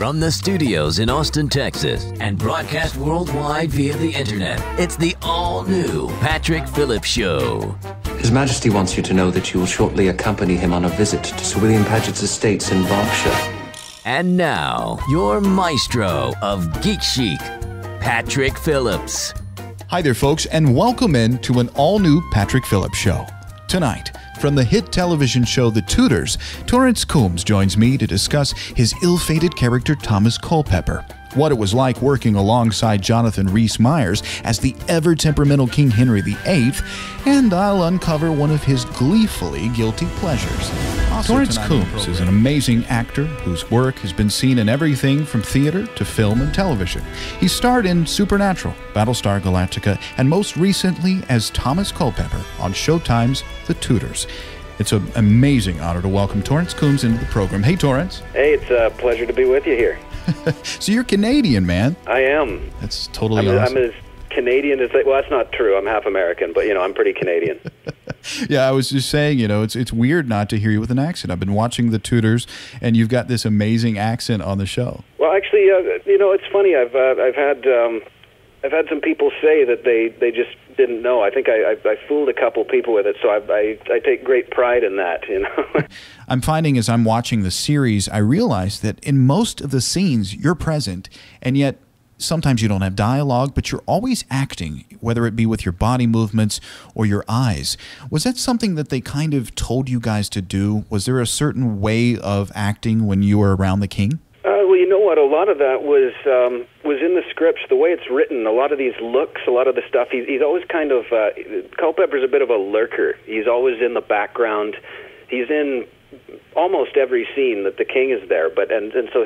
From the studios in Austin, Texas, and broadcast worldwide via the internet, it's the all-new Patrick Phillips Show. His Majesty wants you to know that you will shortly accompany him on a visit to Sir William Paget's estates in Berkshire. And now, your maestro of Geek Chic, Patrick Phillips. Hi there, folks, and welcome in to an all-new Patrick Phillips Show. Tonight, from the hit television show The Tudors, Torrance Coombs joins me to discuss his ill-fated character Thomas Culpepper, what it was like working alongside Jonathan Rhys-Meyers as the ever-temperamental King Henry VIII, and I'll uncover one of his gleefully guilty pleasures. Torrance Coombs is an amazing actor whose work has been seen in everything from theater to film and television. He starred in Supernatural, Battlestar Galactica, and most recently as Thomas Culpepper on Showtime's The Tudors. It's an amazing honor to welcome Torrance Coombs into the program. Hey, Torrance. Hey, it's a pleasure to be with you here. So you're Canadian, man. I am. That's totally awesome. I'm as Canadian as well, that's not true. I'm half American, but, I'm pretty Canadian. Yeah, I was just saying, it's weird not to hear you with an accent. I've been watching The Tudors, and you've got this amazing accent on the show. Well, actually, it's funny. I've had some people say that they just didn't know. I think I fooled a couple people with it, so I take great pride in that, I'm finding as I'm watching the series, I realize that in most of the scenes, you're present, and yet sometimes you don't have dialogue, but you're always acting, whether it be with your body movements or your eyes. Was that something that they kind of told you guys to do? Was there a certain way of acting when you were around the king? Well, you know what? A lot of that was in the scripts. The way it's written, a lot of these looks, a lot of the stuff. He's always kind of Culpepper's a bit of a lurker. He's always in the background. He's in almost every scene that the king is there. But and so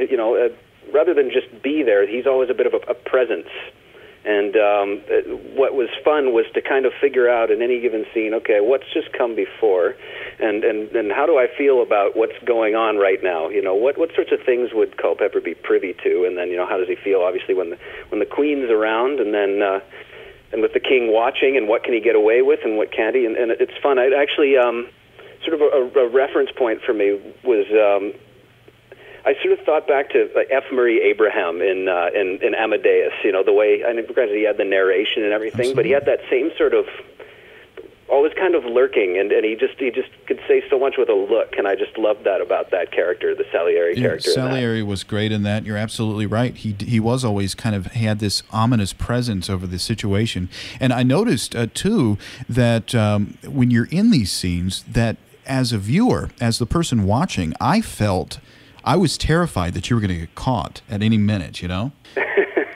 rather than just be there, he's always a bit of a presence. And what was fun was to kind of figure out in any given scene, okay, what's just come before, and how do I feel about what's going on right now? What sorts of things would Culpepper be privy to, and then how does he feel? Obviously, when the queen's around, and then and with the king watching, and what can he get away with, and what can't he? And it's fun. I actually sort of a reference point for me was. I sort of thought back to F. Murray Abraham in Amadeus, the way, I mean, because he had the narration and everything, Absolutely. But he had that same sort of, always kind of lurking, and he just could say so much with a look, and I just loved that about that character, the Salieri character. Salieri was great in that. You're absolutely right. He was always kind of had this ominous presence over the situation, and I noticed, too, that when you're in these scenes, that as a viewer, as the person watching, I was terrified that you were going to get caught at any minute,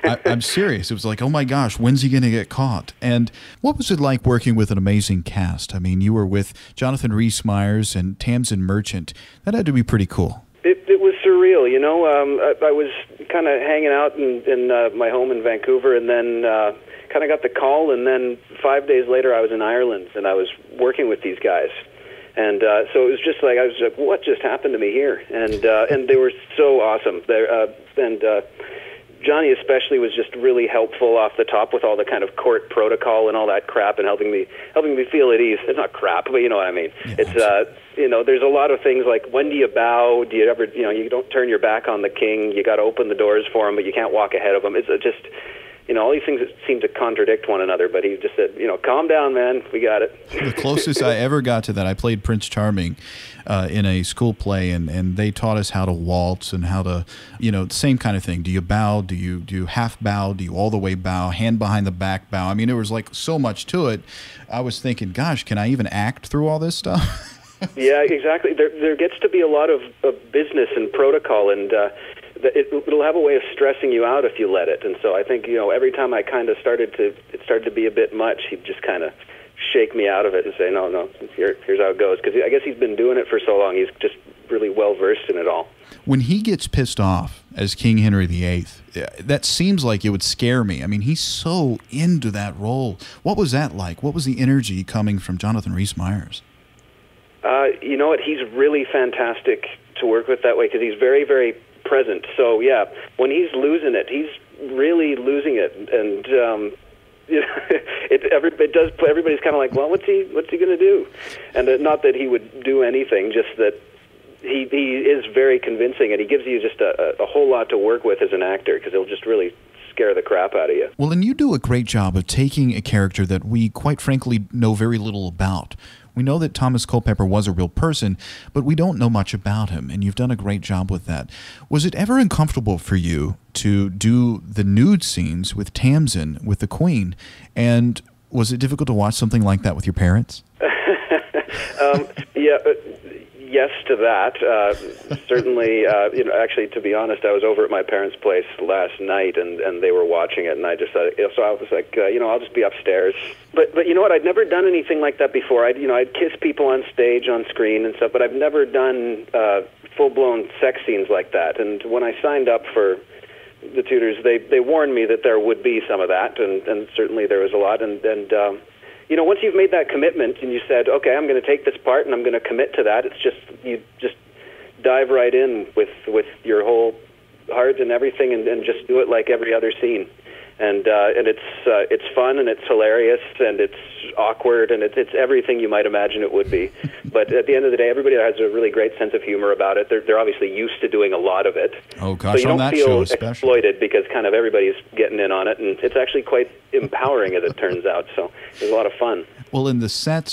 I'm serious. It was like, oh my gosh, when's he going to get caught? And what was it like working with an amazing cast? I mean, you were with Jonathan Rhys-Meyers and Tamsin Merchant. That had to be pretty cool. It was surreal, I was kind of hanging out in my home in Vancouver, and then kind of got the call, and then 5 days later I was in Ireland, and I was working with these guys. And so it was just like, I was like, what just happened to me here? And they were so awesome. And Johnny especially was just really helpful off the top with all the kind of court protocol and all that crap, and helping me feel at ease. It's not crap, but you know what I mean. Yeah, it's there's a lot of things like, when do you bow? Do you ever you don't turn your back on the king. You got to open the doors for him, but you can't walk ahead of him. It's just all these things that seem to contradict one another, but he just said, calm down, man, we got it. The closest I ever got to that, I played Prince Charming in a school play, and they taught us how to waltz and how to, the same kind of thing. Do you bow? Do you half bow? Do you all the way bow? Hand behind the back bow? I mean, there was like so much to it. I was thinking, gosh, can I even act through all this stuff? Yeah, exactly. There gets to be a lot of business and protocol, and it'll have a way of stressing you out if you let it. And so I think, every time I kind of started to be a bit much, he'd just kind of shake me out of it and say, no, here's how it goes. Because I guess he's been doing it for so long, he's just really well-versed in it all. When he gets pissed off as King Henry VIII, that seems like it would scare me. I mean, he's so into that role. What was that like? What was the energy coming from Jonathan Rhys-Meyers? You know what? He's really fantastic to work with that way, because he's very, very present. So yeah, when he's losing it, he's really losing it, and it does. Everybody's kind of like, well, what's he going to do? And not that he would do anything, just that he is very convincing, and he gives you just a whole lot to work with as an actor, because he'll just really scare the crap out of you. Well, and you do a great job of taking a character that we, quite frankly, know very little about. We know that Thomas Culpepper was a real person, but we don't know much about him, and you've done a great job with that. Was it ever uncomfortable for you to do the nude scenes with Tamsin, with the Queen, and was it difficult to watch something like that with your parents? Yes to that. Certainly, actually, to be honest, I was over at my parents' place last night, and they were watching it, and I just thought, so I was like, I'll just be upstairs. But you know what? I'd never done anything like that before. I'd kiss people on stage, on screen, and stuff, but I've never done full-blown sex scenes like that. And when I signed up for the Tudors, they warned me that there would be some of that, and certainly there was a lot, and once you've made that commitment and you said, okay, I'm going to take this part and I'm going to commit to that, you just dive right in with your whole heart and everything, and just do it like every other scene. And it's fun, and it's hilarious, and it's awkward, and it's everything you might imagine it would be. But at the end of the day, everybody has a really great sense of humor about it. They're obviously used to doing a lot of it. Oh gosh, so you on don't that feel show especially exploited, because kind of everybody's getting in on it, and it's actually quite empowering as it turns out. So it's a lot of fun. Well, in the sets